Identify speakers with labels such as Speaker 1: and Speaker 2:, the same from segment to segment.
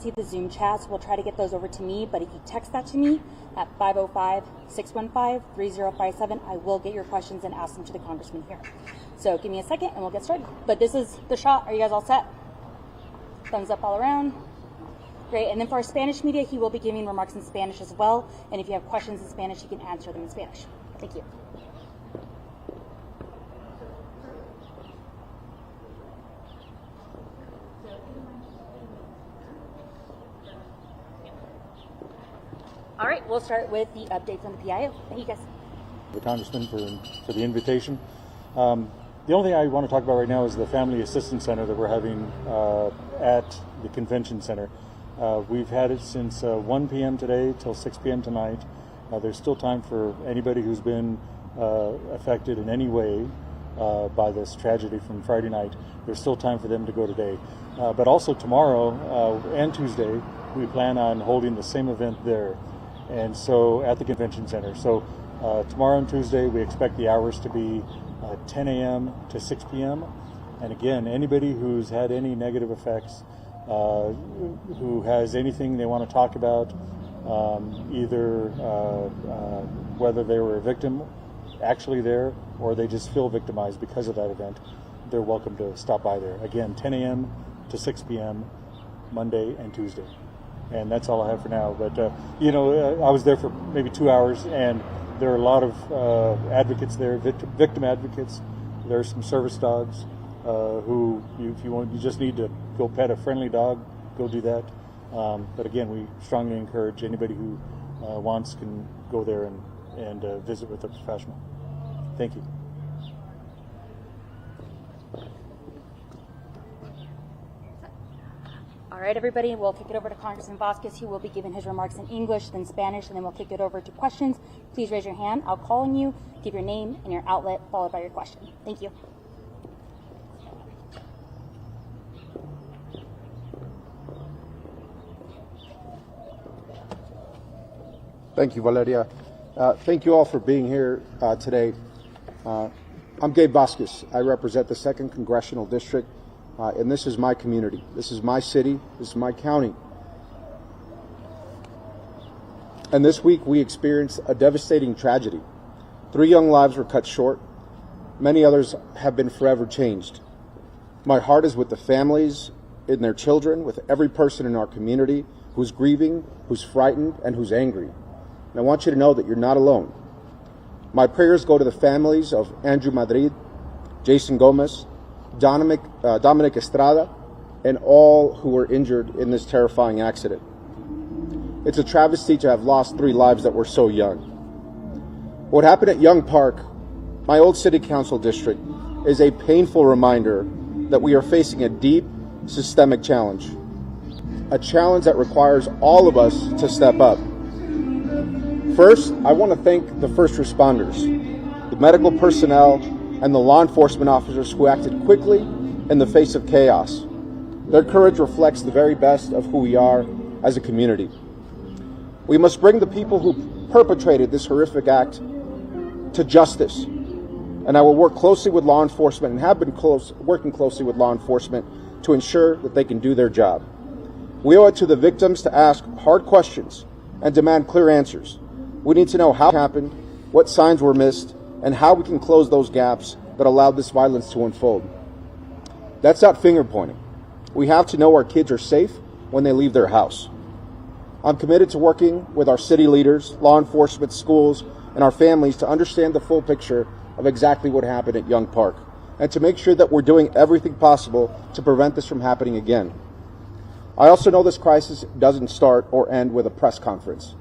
Speaker 1: see the Zoom chats. We'll try to get those over to me, but if you text that to me at 505-615-3057, I will get your questions and ask them to the congressman here. So give me a second and we'll get started. But this is the shot. Are you guys all set? Thumbs up all around. Great. And then for our Spanish media, he will be giving remarks in Spanish as well. And if you have questions in Spanish, you can answer them in Spanish. Thank you. All right, we'll start with the updates on the PIO. Thank you, guys.
Speaker 2: The Congressman for the invitation. The only thing I want to talk about right now is the Family Assistance Center that we're having at the Convention Center. We've had it since 1 p.m. today till 6 p.m. tonight. There's still time for anybody who's been affected in any way by this tragedy from Friday night. There's still time for them to go today. But also tomorrow and Tuesday, we plan on holding the same event there. And so at the Convention Center. So tomorrow and Tuesday, we expect the hours to be 10 a.m. to 6 p.m. And again, anybody who's had any negative effects, who has anything they want to talk about, either whether they were a victim actually there or they just feel victimized because of that event, they're welcome to stop by there. Again, 10 a.m. to 6 p.m. Monday and Tuesday. And that's all I have for now. But, I was there for maybe 2 hours, and there are a lot of advocates there, victim advocates. There are some service dogs who, if you want, you just need to go pet a friendly dog, go do that. But again, we strongly encourage anybody who wants can go there and visit with a professional. Thank you.
Speaker 1: All right, everybody, we'll kick it over to Congressman Vasquez. He will be giving his remarks in English, then Spanish, and then we'll kick it over to questions. Please raise your hand. I'll call on you, give your name and your outlet, followed by your question. Thank you.
Speaker 3: Thank you, Valeria. Thank you all for being here today. I'm Gabe Vasquez. I represent the 2nd Congressional District. And this is my community. This is my city. This is my county. And this week we experienced a devastating tragedy. 3 young lives were cut short. Many others have been forever changed. My heart is with the families and their children, with every person in our community who's grieving, who's frightened, and who's angry. And I want you to know that you're not alone. My prayers go to the families of Andrew Madrid, Jason Gomez, Dominic Estrada, and all who were injured in this terrifying accident. It's a travesty to have lost 3 lives that were so young. What happened at Young Park, my old city council district, is a painful reminder that we are facing a deep systemic challenge. A challenge that requires all of us to step up. First, I want to thank the first responders, the medical personnel, and the law enforcement officers who acted quickly in the face of chaos. Their courage reflects the very best of who we are as a community. We must bring the people who perpetrated this horrific act to justice. And I will work closely with law enforcement and have been working closely with law enforcement to ensure that they can do their job. We owe it to the victims to ask hard questions and demand clear answers. We need to know how it happened, what signs were missed, and how we can close those gaps that allowed this violence to unfold. That's not finger pointing. We have to know our kids are safe when they leave their house. I'm committed to working with our city leaders, law enforcement, schools, and our families to understand the full picture of exactly what happened at Young Park, and to make sure that we're doing everything possible to prevent this from happening again. I also know this crisis doesn't start or end with a press conference.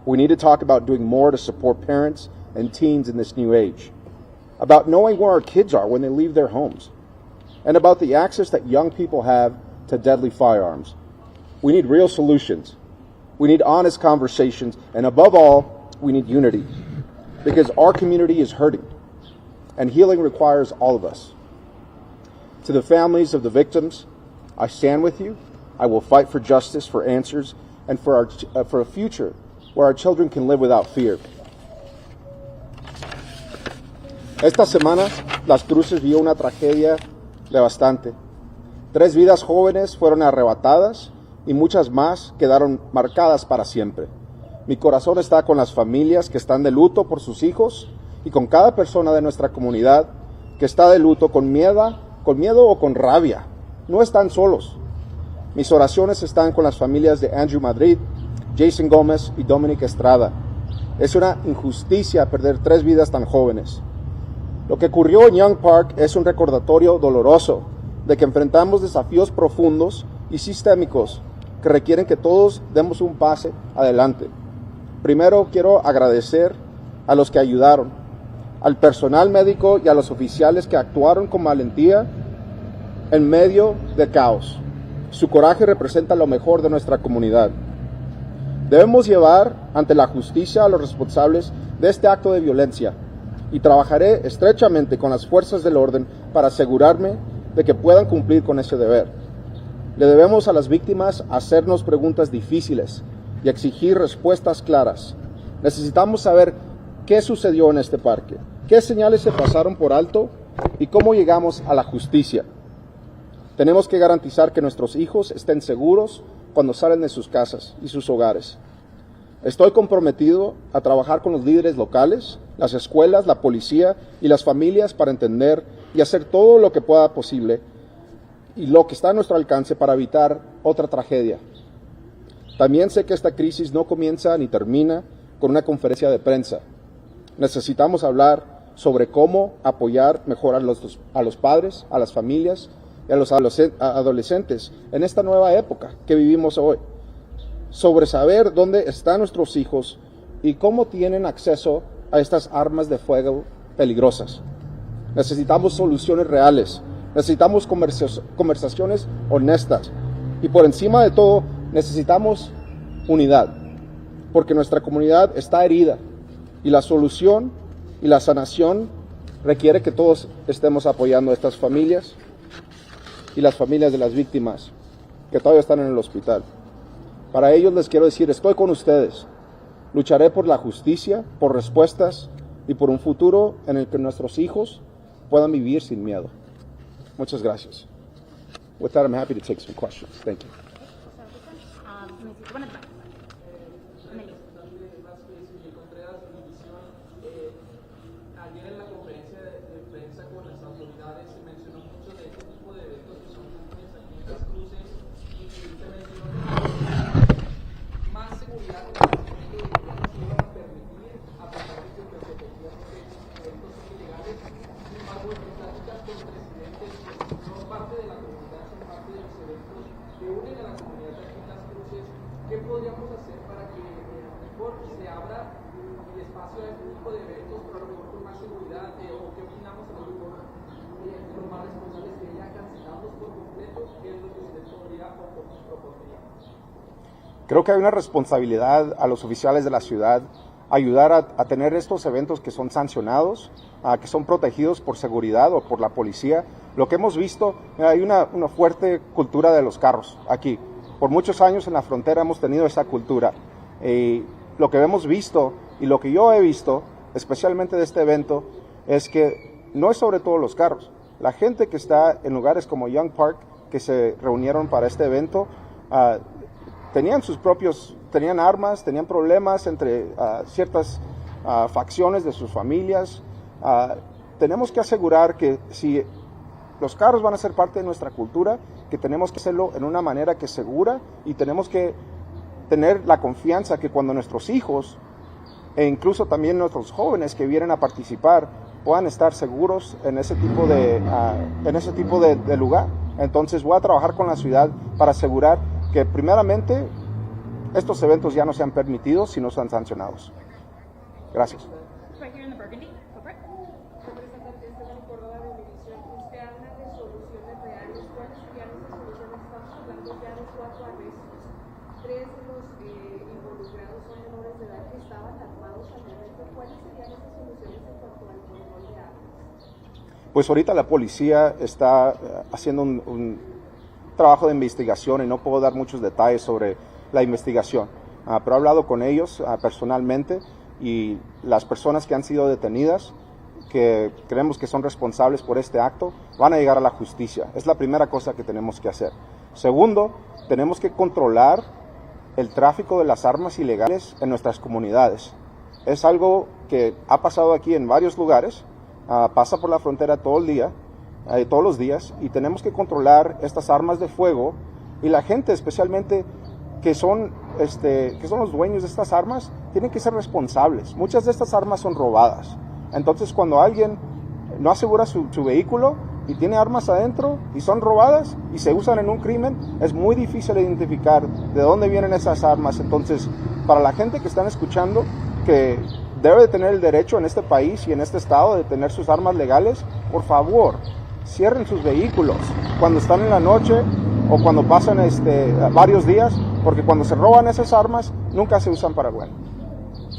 Speaker 3: We need to talk about doing more to support parents and teens in this new age, about knowing where our kids are when they leave their homes, and about the access that young people have to deadly firearms. We need real solutions. We need honest conversations, and above all, we need unity, because our community is hurting, and healing requires all of us. To the families of the victims, I stand with you. I will fight for justice, for answers, and for a future where our children can live without fear. Esta semana, Las Cruces vio una tragedia devastante. 3 vidas jóvenes fueron arrebatadas y muchas más quedaron marcadas para siempre. Mi corazón está con las familias que están de luto por sus hijos y con cada persona de nuestra comunidad que está de luto con miedo o con rabia. No están solos. Mis oraciones están con las familias de Andrew Madrid, Jason Gómez y Dominic Estrada. Es una injusticia perder 3 vidas tan jóvenes. Lo que ocurrió en Young Park es un recordatorio doloroso de que enfrentamos desafíos profundos y sistémicos que requieren que todos demos un paso adelante. Primero quiero agradecer a los que ayudaron, al personal médico y a los oficiales que actuaron con valentía en medio del caos. Su coraje representa lo mejor de nuestra comunidad. Debemos llevar ante la justicia a los responsables de este acto de violencia y trabajaré estrechamente con las fuerzas del orden para asegurarme de que puedan cumplir con ese deber. Le debemos a las víctimas hacernos preguntas difíciles y exigir respuestas claras. Necesitamos saber qué sucedió en este parque, qué señales se pasaron por alto y cómo llegamos a la justicia. Tenemos que garantizar que nuestros hijos estén seguros cuando salen de sus casas y sus hogares. Estoy comprometido a trabajar con los líderes locales, las escuelas, la policía y las familias para entender y hacer todo lo que pueda posible y lo que está a nuestro alcance para evitar otra tragedia. También sé que esta crisis no comienza ni termina con una conferencia de prensa. Necesitamos hablar sobre cómo apoyar mejor a los padres, a las familias y a los adolescentes en esta nueva época que vivimos hoy. Sobre saber dónde están nuestros hijos y cómo tienen acceso a estas armas de fuego peligrosas. Necesitamos soluciones reales, necesitamos conversaciones honestas y por encima de todo necesitamos unidad, porque nuestra comunidad está herida y la solución y la sanación requiere que todos estemos apoyando a estas familias y las familias de las víctimas que todavía están en el hospital. Para ellos les quiero decir, estoy con ustedes. Lucharé por la justicia, por respuestas y por un futuro en el que nuestros hijos puedan vivir sin miedo. Muchas gracias. With that, I'm happy to take some questions. Thank you.
Speaker 4: Ayer en la conferencia de prensa con las autoridades se mencionó mucho de este tipo de eventos que son comunes aquí en Las Cruces y se mencionó más seguridad en el aspecto de que ya no se iban a permitir, a pesar de que pues, efectivamente estos eventos son ilegales. Sin embargo, en pláticas con presidentes que son parte de la comunidad, son parte de los eventos que unen a la comunidad aquí en Las Cruces, ¿qué podríamos hacer para que mejor se abra el espacio a este tipo de eventos, pero a lo mejor con más seguridad, o qué opinamos a lo mejor de los más responsables que ya cancelamos por completo, qué es lo que se les podría o nos propondría?
Speaker 3: Creo que hay una responsabilidad a los oficiales de la ciudad ayudar a tener estos eventos que son sancionados, que son protegidos por seguridad o por la policía. Lo que hemos visto, hay una fuerte cultura de los carros aquí. Por muchos años en la frontera hemos tenido esa cultura. Lo que hemos visto y lo que yo he visto, especialmente de este evento, es que no es sobre todo los carros. La gente que está en lugares como Young Park, que se reunieron para este evento, tenían armas, tenían problemas entre ciertas facciones de sus familias. Tenemos que asegurar que si los carros van a ser parte de nuestra cultura, que tenemos que hacerlo en una manera que es segura y tenemos que tener la confianza que cuando nuestros hijos e incluso también nuestros jóvenes que vienen a participar puedan estar seguros en ese tipo de lugar. Entonces voy a trabajar con la ciudad para asegurar que primeramente estos eventos ya no sean permitidos, sino sean sancionados. Gracias.
Speaker 1: Right here in the Burgundy. Go for it.
Speaker 5: Representante Esteban Córdoba de Univisión, usted habla de soluciones reales. ¿Cuáles serían esas soluciones? Estamos hablando ya de 4 arrestos. 3 de los involucrados son menores de edad que estaban armados al momento. ¿Cuáles serían esas soluciones en cuanto al control de armas?
Speaker 3: Pues ahorita la policía está haciendo un trabajo de investigación y no puedo dar muchos detalles sobre la investigación, pero he hablado con ellos personalmente y las personas que han sido detenidas, que creemos que son responsables por este acto, van a llegar a la justicia. Es la primera cosa que tenemos que hacer. Segundo, tenemos que controlar el tráfico de las armas ilegales en nuestras comunidades. Es algo que ha pasado aquí en varios lugares, pasa por la frontera todo el día, todos los días, y tenemos que controlar estas armas de fuego, y la gente especialmente que son los dueños de estas armas tienen que ser responsables. Muchas de estas armas son robadas. Entonces, cuando alguien no asegura su vehículo y tiene armas adentro y son robadas y se usan en un crimen, es muy difícil identificar de dónde vienen esas armas. Entonces, para la gente que están escuchando, que debe de tener el derecho en este país y en este estado de tener sus armas legales, por favor, cierren sus vehículos cuando están en la noche o cuando pasan varios días, porque cuando se roban esas armas, nunca se usan para bueno.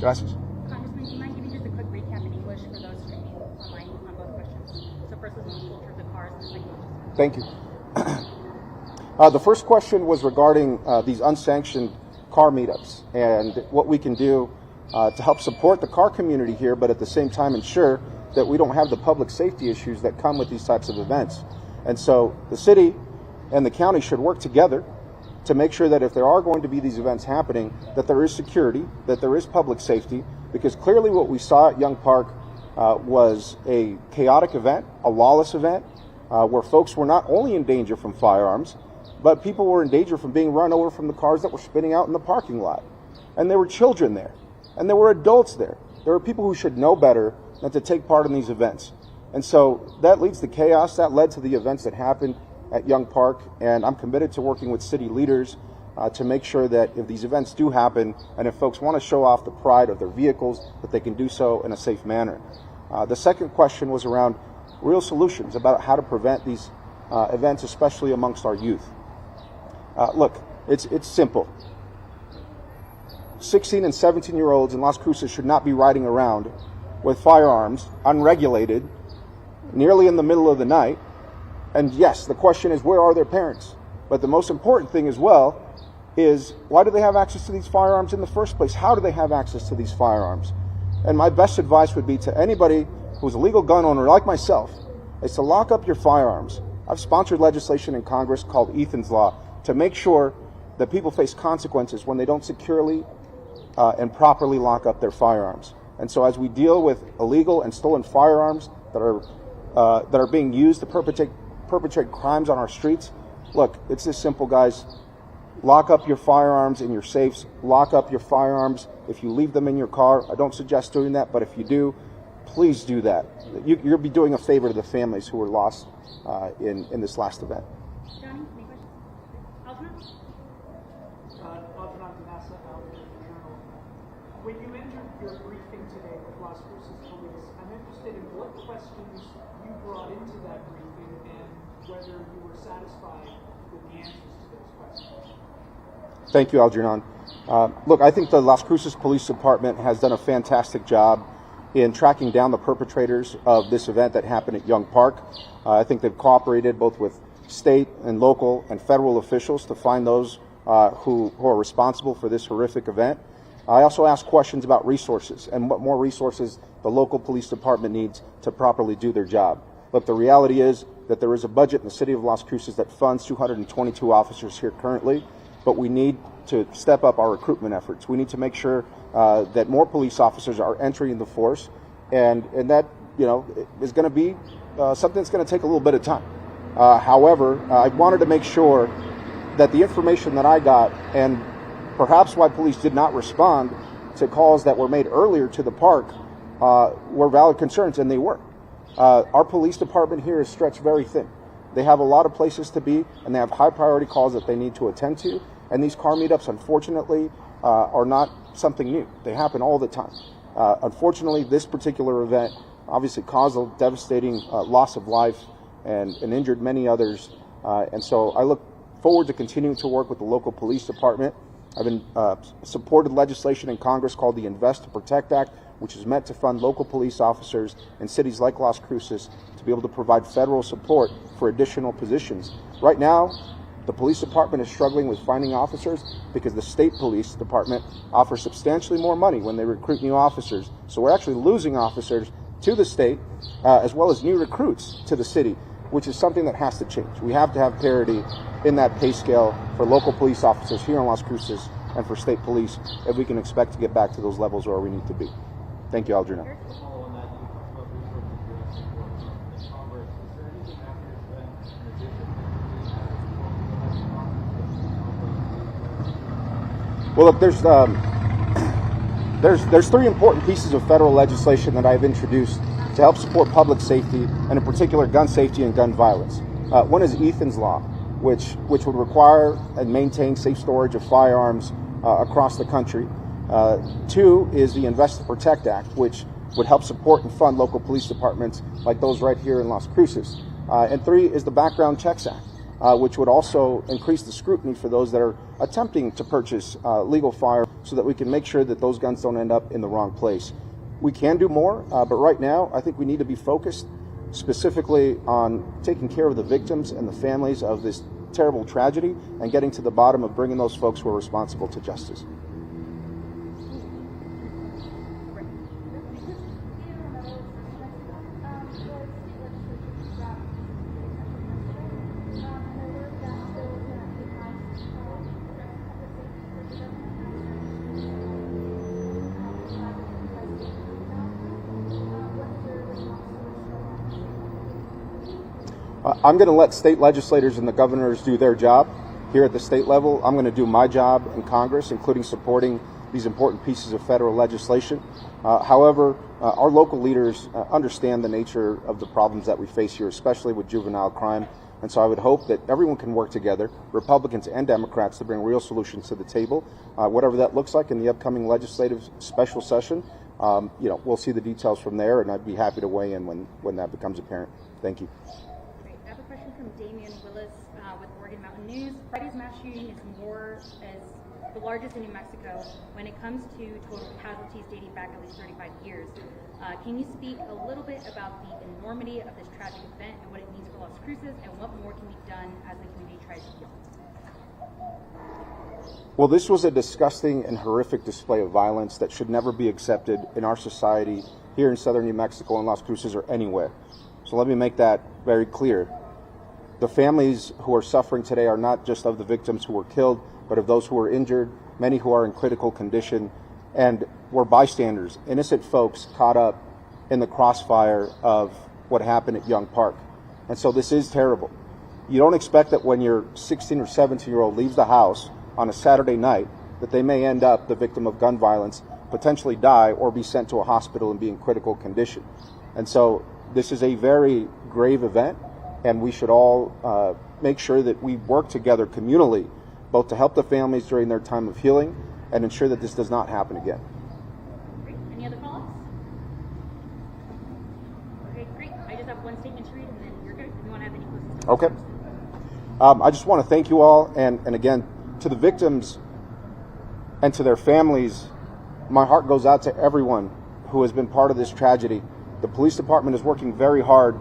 Speaker 3: Gracias.
Speaker 6: Congressman, do you mind giving just a quick recap in English for those streaming online on both questions? So first was on the culture of the cars and second.
Speaker 3: Thank you. The first question was regarding these unsanctioned car meetups and what we can do to help support the car community here, but at the same time ensure that we don't have the public safety issues that come with these types of events. And so the city and the county should work together to make sure that if there are going to be these events happening, that there is security, that there is public safety, because clearly what we saw at Young Park was a chaotic event, a lawless event, where folks were not only in danger from firearms, but people were in danger from being run over from the cars that were spinning out in the parking lot. And there were children there, and there were adults there. There were people who should know better than to take part in these events. And so that leads to chaos. That led to the events that happened at Young Park, and I'm committed to working with city leaders to make sure that if these events do happen, and if folks want to show off the pride of their vehicles, that they can do so in a safe manner. The second question was around real solutions about how to prevent these events, especially amongst our youth. Look, it's simple. 16 and 17-year-olds in Las Cruces should not be riding around with firearms, unregulated, nearly in the middle of the night. And yes, the question is, where are their parents? But the most important thing as well is, why do they have access to these firearms in the first place? How do they have access to these firearms? And my best advice would be to anybody who's a legal gun owner like myself, is to lock up your firearms. I've sponsored legislation in Congress called Ethan's Law to make sure that people face consequences when they don't securely and properly lock up their firearms. And so as we deal with illegal and stolen firearms that are being used to perpetrate crimes on our streets, look, it's this simple, guys. Lock up your firearms in your safes. Lock up your firearms if you leave them in your car. I don't suggest doing that, but if you do, please do that. You'll be doing a favor to the families who were lost in this last event.
Speaker 6: Johnny, any questions? Algernon?
Speaker 7: Algernon Danassa, Journal. When you entered your briefing today with Las Cruces Police, I'm interested in what questions you brought into that briefing and whether you were satisfied with the answers to those questions.
Speaker 3: Thank you, Algernon. Look, I think the Las Cruces Police Department has done a fantastic job in tracking down the perpetrators of this event that happened at Young Park. I think they've cooperated both with state and local and federal officials to find those who are responsible for this horrific event. I also asked questions about resources and what more resources the local police department needs to properly do their job. Look, the reality is that there is a budget in the city of Las Cruces that funds 222 officers here currently, but we need to step up our recruitment efforts. We need to make sure that more police officers are entering the force, and that, you know, is going to be something that's going to take a little bit of time. However, I wanted to make sure that the information that I got, and perhaps why police did not respond to calls that were made earlier to the park, were valid concerns, and they were. Our police department here is stretched very thin. They have a lot of places to be, and they have high priority calls that they need to attend to. And these car meetups, unfortunately, are not something new. They happen all the time. Unfortunately, this particular event obviously caused a devastating loss of life and injured many others. And so I look forward to continuing to work with the local police department. I've been supported legislation in Congress called the Invest to Protect Act, which is meant to fund local police officers in cities like Las Cruces to be able to provide federal support for additional positions. Right now, the police department is struggling with finding officers because the state police department offers substantially more money when they recruit new officers. So we're actually losing officers to the state as well as new recruits to the city. which is something that has to change. We have to have parity in that pay scale for local police officers here in Las Cruces and for state police if we can expect to get back to those levels where we need to be. Thank you, Aldrina. Well, look, there's three important pieces of federal legislation that I've introduced to help support public safety, and in particular gun safety and gun violence. One is Ethan's Law, which would require and maintain safe storage of firearms across the country. Two is the Invest to Protect Act, which would help support and fund local police departments like those right here in Las Cruces. And three is the Background Checks Act, which would also increase the scrutiny for those that are attempting to purchase legal firearms so that we can make sure that those guns don't end up in the wrong place. We can do more, but right now I think we need to be focused specifically on taking care of the victims and the families of this terrible tragedy and getting to the bottom of bringing those folks who are responsible to justice. I'm going to let state legislators and the governors do their job here at the state level. I'm going to do my job in Congress, including supporting these important pieces of federal legislation. However, our local leaders understand the nature of the problems that we face here, especially with juvenile crime. And so I would hope that everyone can work together, Republicans and Democrats, to bring real solutions to the table. Whatever that looks like in the upcoming legislative special session, we'll see the details from there, and I'd be happy to weigh in when that becomes apparent. Thank you.
Speaker 6: I have a question from Damian Willis with Oregon Mountain News. Friday's mass shooting is the largest in New Mexico when it comes to total casualties dating back at least 35 years. Can you speak a little bit about the enormity of this tragic event and what it means for Las Cruces and what more can be done as the community tries to heal?
Speaker 3: Well, this was a disgusting and horrific display of violence that should never be accepted in our society here in southern New Mexico and Las Cruces or anywhere. So let me make that very clear. The families who are suffering today are not just of the victims who were killed, but of those who were injured, many who are in critical condition, and were bystanders, innocent folks caught up in the crossfire of what happened at Young Park. And so this is terrible. You don't expect that when your 16 or 17-year-old leaves the house on a Saturday night that they may end up the victim of gun violence, potentially die, or be sent to a hospital and be in critical condition. And so this is a very grave event, and we should all make sure that we work together communally, both to help the families during their time of healing and ensure that this does not happen again.
Speaker 6: Great. Any other follow-ups? Okay, great. I just have one statement to read, and then you're good. If you want to have any questions.
Speaker 3: Okay. I just want to thank you all, and again, to the victims and to their families, my heart goes out to everyone who has been part of this tragedy. The police department is working very hard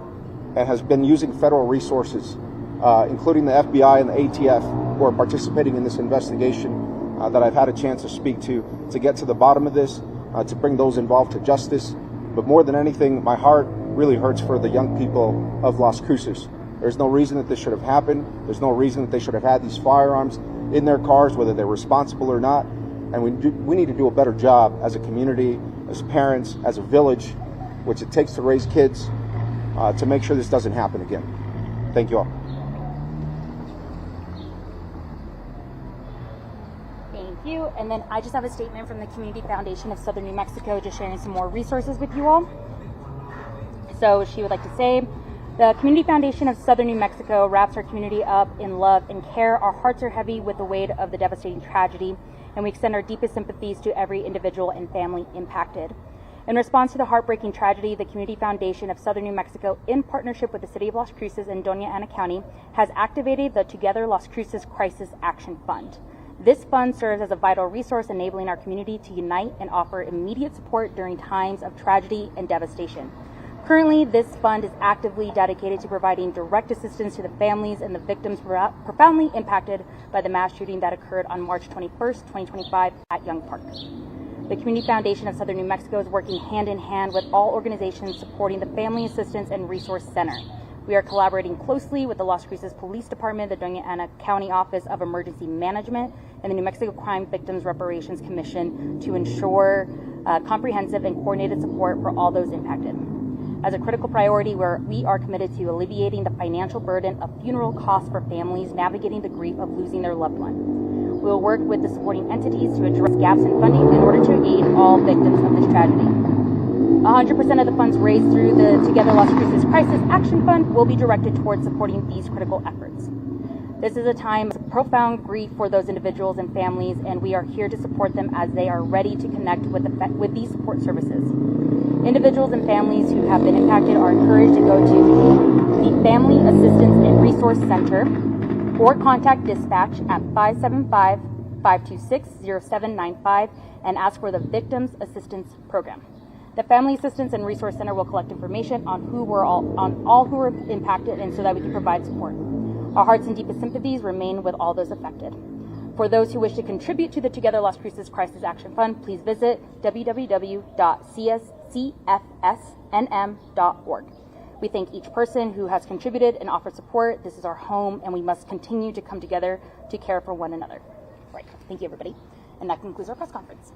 Speaker 3: and has been using federal resources, including the FBI and the ATF, who are participating in this investigation that I've had a chance to speak to get to the bottom of this, to bring those involved to justice. But more than anything, my heart really hurts for the young people of Las Cruces. There's no reason that this should have happened. There's no reason that they should have had these firearms in their cars, whether they're responsible or not. And we need to do a better job as a community, as parents, as a village, which it takes to raise kids, to make sure this doesn't happen again. Thank you all.
Speaker 1: Thank you. And then I just have a statement from the Community Foundation of Southern New Mexico, just sharing some more resources with you all. So she would like to say, the Community Foundation of Southern New Mexico wraps our community up in love and care. Our hearts are heavy with the weight of the devastating tragedy, and we extend our deepest sympathies to every individual and family impacted. In response to the heartbreaking tragedy, the Community Foundation of Southern New Mexico, in partnership with the City of Las Cruces and Doña Ana County, has activated the Together Las Cruces Crisis Action Fund. This fund serves as a vital resource enabling our community to unite and offer immediate support during times of tragedy and devastation. Currently, this fund is actively dedicated to providing direct assistance to the families and the victims profoundly impacted by the mass shooting that occurred on March 21st, 2025 at Young Park. The Community Foundation of Southern New Mexico is working hand in hand with all organizations supporting the Family Assistance and Resource Center. We are collaborating closely with the Las Cruces Police Department, the Doña Ana County Office of Emergency Management, and the New Mexico Crime Victims Reparations Commission to ensure comprehensive and coordinated support for all those impacted. As a critical priority, we are committed to alleviating the financial burden of funeral costs for families navigating the grief of losing their loved one. We will work with the supporting entities to address gaps in funding in order to aid all victims of this tragedy. 100% of the funds raised through the Together Las Cruces Crisis Action Fund will be directed towards supporting these critical efforts. This is a time of profound grief for those individuals and families, and we are here to support them as they are ready to connect with these support services. Individuals and families who have been impacted are encouraged to go to the Family Assistance and Resource Center or contact dispatch at 575-526-0795 and ask for the Victims Assistance Program. The Family Assistance and Resource Center will collect information on all who were impacted, and so that we can provide support. Our hearts and deepest sympathies remain with all those affected. For those who wish to contribute to the Together Las Cruces Crisis Action Fund, please visit www.cscfsnm.org. We thank each person who has contributed and offered support. This is our home, and we must continue to come together to care for one another. Right. Thank you, everybody. And that concludes our press conference.